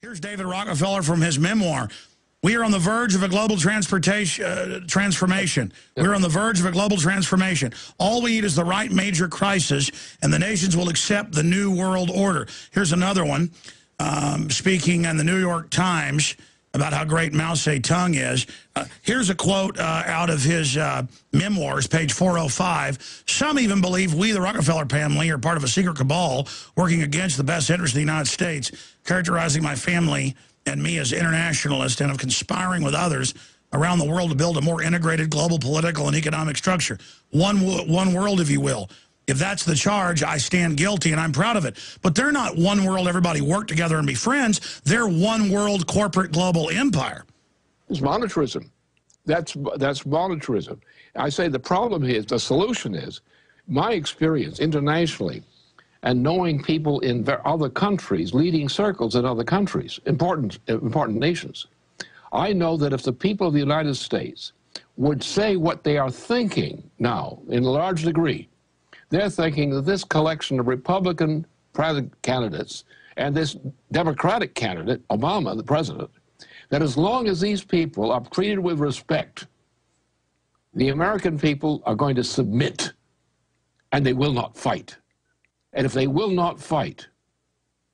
Here's David Rockefeller from his memoir. We are on the verge of a global transformation. We're on the verge of a global transformation. All we need is the right major crisis, and the nations will accept the new world order. Here's another one, speaking in the New York Times about how great Mao Zedong is. Here's a quote out of his memoirs, page 405. Some even believe we, the Rockefeller family, are part of a secret cabal working against the best interest of the United States, characterizing my family and me as internationalists and of conspiring with others around the world to build a more integrated global political and economic structure. One world, if you will. If that's the charge, I stand guilty, and I'm proud of it. But they're not one world, everybody work together and be friends. They're one world corporate global empire. It's monetarism. That's monetarism. I say the problem is, the solution is, my experience internationally and knowing people in other countries, leading circles in other countries, important nations, I know that if the people of the United States would say what they are thinking now, in a large degree, they're thinking that this collection of Republican candidates and this Democratic candidate, Obama, the president, that as long as these people are treated with respect, the American people are going to submit, and they will not fight. And if they will not fight,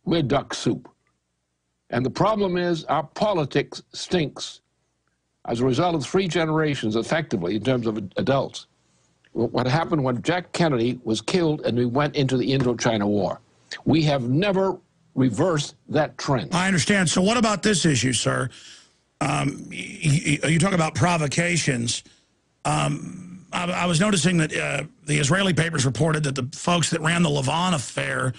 we're duck soup. And the problem is our politics stinks. As a result of 3 generations, effectively, in terms of adults, what happened when Jack Kennedy was killed and we went into the Indochina War. We have never reversed that trend. I understand. So what about this issue, sir? You talk about provocations. I was noticing that the Israeli papers reported that the folks that ran the Lavon affair,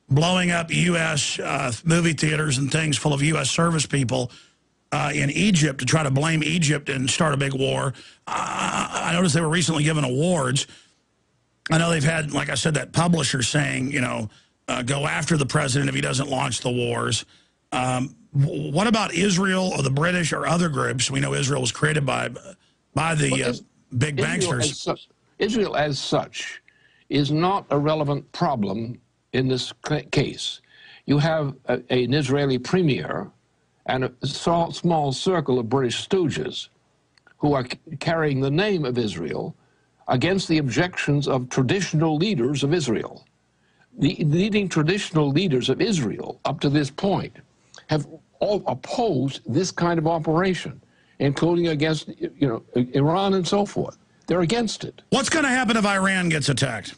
blowing up U.S. Movie theaters and things full of U.S. service people in Egypt to try to blame Egypt and start a big war. I noticed they were recently given awards. I know they've had, like I said, that publisher saying, you know, go after the president if he doesn't launch the wars. What about Israel or the British or other groups? We know Israel was created by the big banksters. Israel as such is not a relevant problem in this case. You have an Israeli premier and a small circle of British stooges who are carrying the name of Israel against the objections of traditional leaders of Israel. The leading traditional leaders of Israel up to this point have all opposed this kind of operation, including against, you know, Iran and so forth. They're against it. What's going to happen if Iran gets attacked?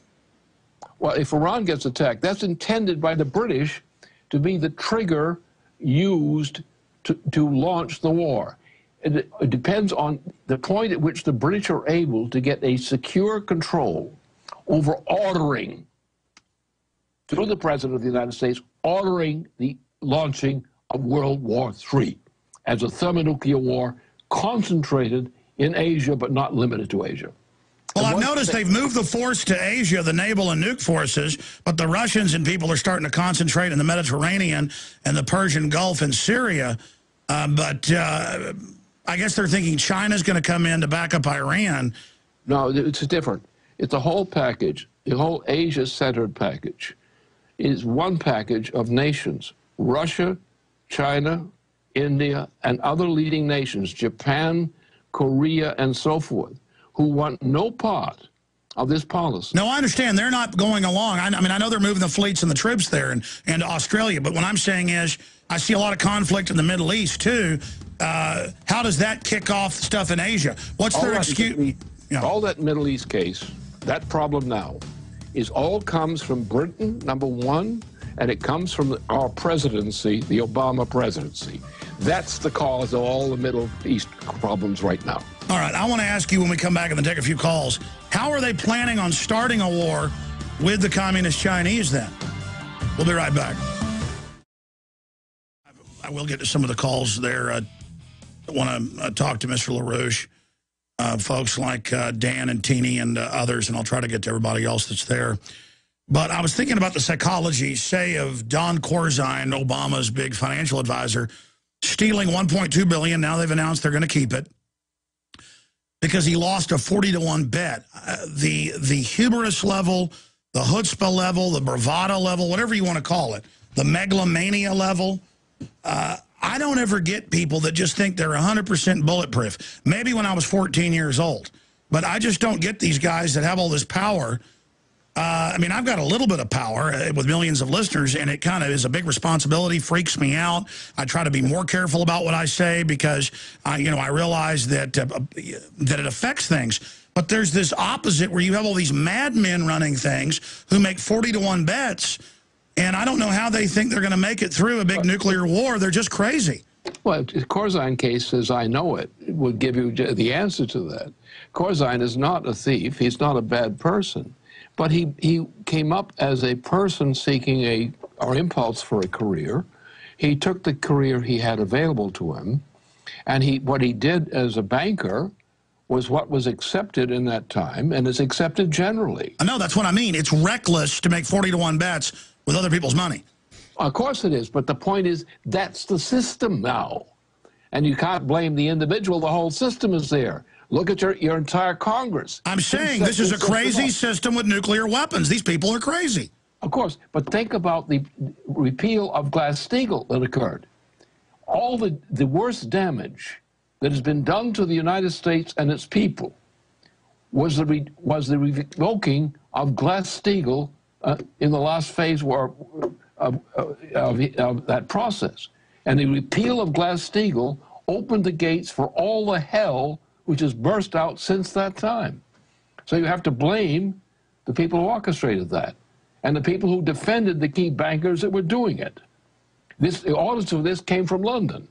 Well, if Iran gets attacked, that's intended by the British to be the trigger used to launch the war. It depends on the point at which the British are able to get a secure control over ordering, through the President of the United States, ordering the launching of World War III as a thermonuclear war concentrated in Asia, but not limited to Asia. Well, I've noticed they've moved the force to Asia, the naval and nuke forces, but the Russians and people are starting to concentrate in the Mediterranean and the Persian Gulf and Syria. But I guess they're thinking China's going to come in to back up Iran. No, it's different. It's a whole package. The whole Asia-centered package is one package of nations. Russia, China, India, and other leading nations, Japan, Korea, and so forth, who want no part of this policy. No, I understand. They're not going along. I mean, I know they're moving the fleets and the troops there and Australia, but what I'm saying is I see a lot of conflict in the Middle East, too. How does that kick off stuff in Asia? What's their excuse? All that Middle East case, that problem now, all comes from Britain, number one, and it comes from our presidency, the Obama presidency. That's the cause of all the Middle East problems right now. All right, I want to ask you when we come back and then take a few calls, how are they planning on starting a war with the Communist Chinese then? We'll be right back. I will get to some of the calls there. I want to talk to Mr. LaRouche, folks like Dan and Teeny and others, and I'll try to get to everybody else that's there. But I was thinking about the psychology, say, of Don Corzine, Obama's big financial advisor, stealing $1.2 billion. Now they've announced they're going to keep it because he lost a 40-to-1 bet. The hubris level, the chutzpah level, the bravado level, whatever you want to call it, the megalomania level, I don't ever get people that just think they're 100% bulletproof. Maybe when I was 14 years old. But I just don't get these guys that have all this power. I mean, I've got a little bit of power with millions of listeners, and it kind of is a big responsibility, freaks me out. I try to be more careful about what I say because, I realize that that it affects things. But there's this opposite where you have all these madmen running things who make 40-to-1 bets, and I don't know how they think they're going to make it through a big nuclear war. They're just crazy. Well, Corzine case, as I know it, would give you the answer to that. Corzine is not a thief. He's not a bad person. But he came up as a person seeking or impulse for a career. He took the career he had available to him, and what he did as a banker was what was accepted in that time, and is accepted generally. I know, that's what I mean. It's reckless to make 40-to-1 bets with other people's money. Of course it is, but the point is that's the system now. And you can't blame the individual. The whole system is there. Look at your entire Congress. I'm saying this is a crazy system with nuclear weapons. These people are crazy. Of course, but think about the repeal of Glass-Steagall that occurred. All the worst damage that has been done to the United States and its people was the revoking of Glass-Steagall in the last phase of that process. And the repeal of Glass-Steagall opened the gates for all the hell which has burst out since that time. So you have to blame the people who orchestrated that and the people who defended the key bankers that were doing it. The orders of this came from London.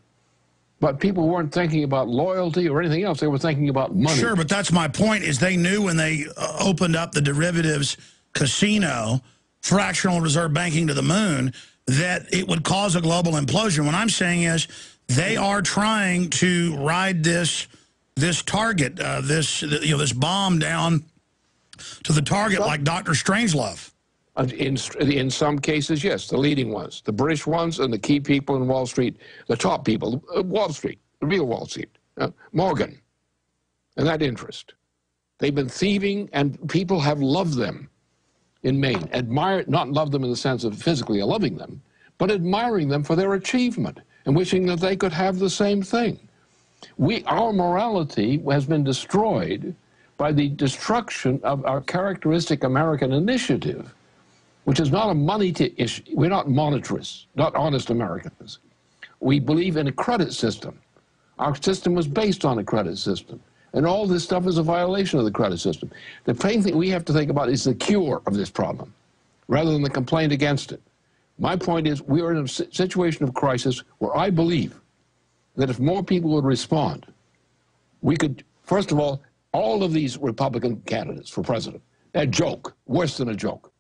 But people weren't thinking about loyalty or anything else. They were thinking about money. Sure, but that's my point, is they knew when they opened up the derivatives casino, fractional reserve banking to the moon, that it would cause a global implosion. What I'm saying is they are trying to ride this target, this bomb down to the target, like Dr. Strangelove. In some cases, yes, the leading ones, the British ones, and the key people in Wall Street, the top people, Wall Street, the real Wall Street, Morgan, and that interest. They've been thieving, and people have loved them in Maine. Not loved them in the sense of physically loving them, but admiring them for their achievement and wishing that they could have the same thing. Our morality has been destroyed by the destruction of our characteristic American initiative, which is not a money issue. We're not monetarists, not honest Americans. We believe in a credit system. Our system was based on a credit system. And all this stuff is a violation of the credit system. The main thing we have to think about is the cure of this problem, rather than the complaint against it. My point is, we are in a situation of crisis where I believe that if more people would respond, we could, first of all of these Republican candidates for president, they're a joke, worse than a joke.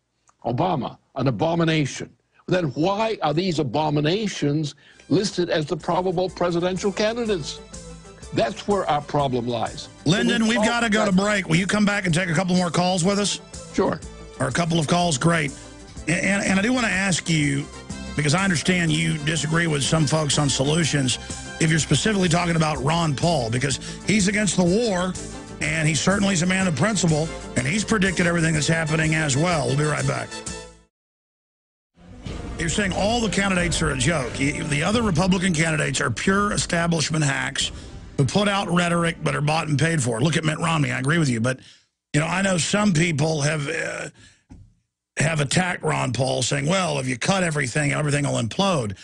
Obama, an abomination. Then why are these abominations listed as the probable presidential candidates? That's where our problem lies. Lyndon, we've got to go to break. Will you come back and take a couple more calls with us? Sure. Or a couple of calls, great. And I do want to ask you, because I understand you disagree with some folks on solutions, if you're specifically talking about Ron Paul, because he's against the war, and he certainly is a man of principle, and he's predicted everything that's happening as well. We'll be right back. You're saying all the candidates are a joke. The other Republican candidates are pure establishment hacks who put out rhetoric but are bought and paid for. Look at Mitt Romney. I agree with you. But, I know some people have attacked Ron Paul saying, well, if you cut everything will implode.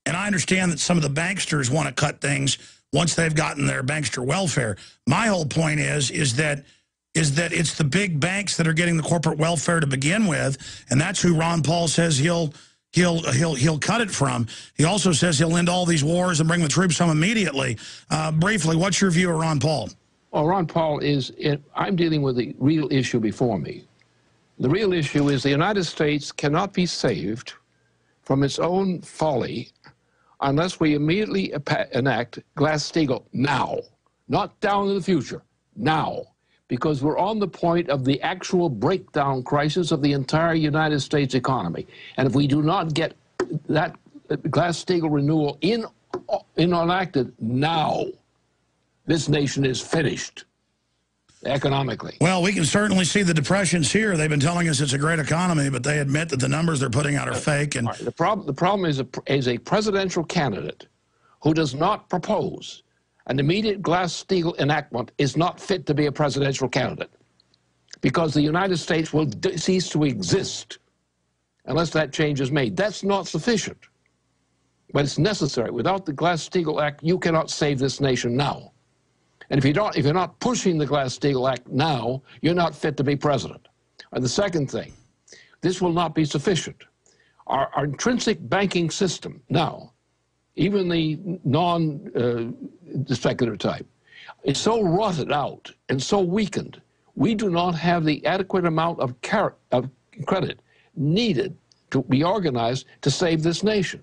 And I understand that some of the banksters want to cut things once they've gotten their bankster welfare. My whole point is that it's the big banks that are getting the corporate welfare to begin with, and that's who Ron Paul says he'll cut it from. He also says he'll end all these wars and bring the troops home immediately. Briefly, what's your view of Ron Paul? Well, Ron Paul I'm dealing with the real issue before me. The real issue is the United States cannot be saved from its own folly unless we immediately enact Glass-Steagall now, not down in the future, now, because we're on the point of the actual breakdown crisis of the entire United States economy. And if we do not get that Glass-Steagall renewal enacted now, this nation is finished economically. Well, we can certainly see the depressions here. They've been telling us it's a great economy, but they admit that the numbers they're putting out are fake. And the problem is a presidential candidate who does not propose an immediate Glass-Steagall enactment is not fit to be a presidential candidate, because the United States will cease to exist unless that change is made. That's not sufficient, but it's necessary. Without the Glass-Steagall Act, you cannot save this nation now. And if you're not pushing the Glass-Steagall Act now, you're not fit to be president. And the second thing, this will not be sufficient. Our intrinsic banking system now, even the non-speculative type, is so rotted out and so weakened, we do not have the adequate amount of credit needed to be organized to save this nation.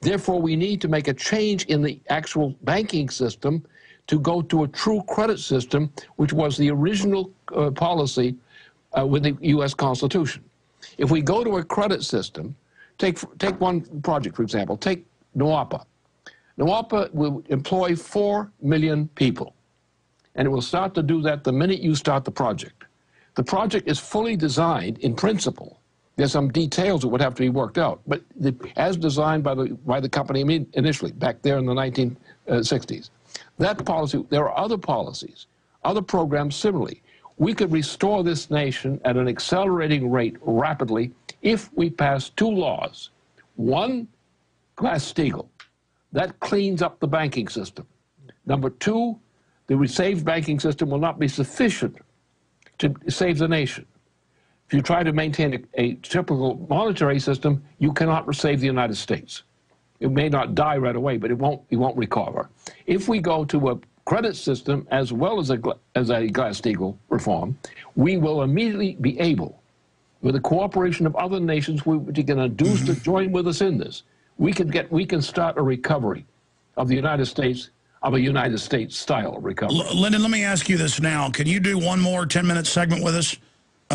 Therefore, we need to make a change in the actual banking system to go to a true credit system, which was the original policy with the U.S. Constitution. If we go to a credit system, take one project, for example, take NWAPA. NWAPA will employ 4 million people, and it will start to do that the minute you start the project. The project is fully designed in principle. There's some details that would have to be worked out, but as designed by the company initially, back there in the 1960s. That policy, there are other policies, other programs similarly. We could restore this nation at an accelerating rate rapidly if we pass 2 laws. One, Glass-Steagall. That cleans up the banking system. Number 2, the saved banking system will not be sufficient to save the nation. If you try to maintain a typical monetary system, you cannot save the United States. It may not die right away, but it won't recover. If we go to a credit system as well as a Glass-Steagall reform, we will immediately be able, with the cooperation of other nations which are going to induce to join with us in this, we can start a recovery of the United States, of a United States style recovery. Lyndon, let me ask you this now. Can you do one more 10-minute segment with us?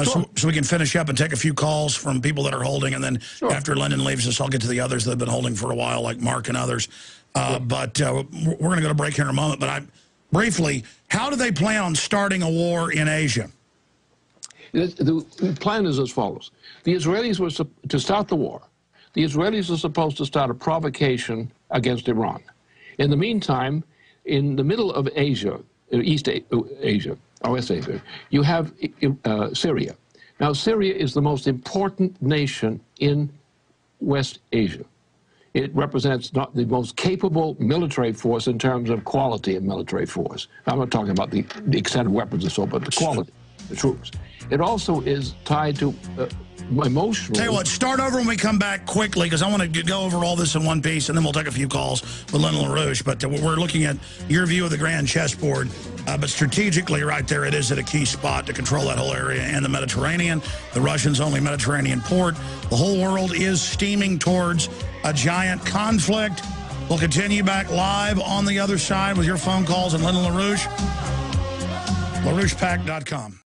Sure. So we can finish up and take a few calls from people that are holding, and then after Lyndon leaves us, I'll get to the others that have been holding for a while, like Mark and others. But we're going to go to break here in a moment. But briefly, how do they plan on starting a war in Asia? The plan is as follows. The Israelis were to start the war. The Israelis are supposed to start a provocation against Iran. In the meantime, in the middle of Asia, East Asia, or West Asia, you have Syria. Now, Syria is the most important nation in West Asia. It represents not the most capable military force in terms of quality of military force. I'm not talking about the extent of weapons and so, but the quality of the troops. It also is tied to emotional... Tell you what, start over when we come back quickly, because I want to go over all this in one piece, and then we'll take a few calls with Lyndon LaRouche. But we're looking at your view of the grand chessboard. But strategically, right there, it is at a key spot to control that whole area and the Mediterranean. The Russians' only Mediterranean port. The whole world is steaming towards a giant conflict. We'll continue back live on the other side with your phone calls and Lyndon LaRouche. LaRouchePack.com.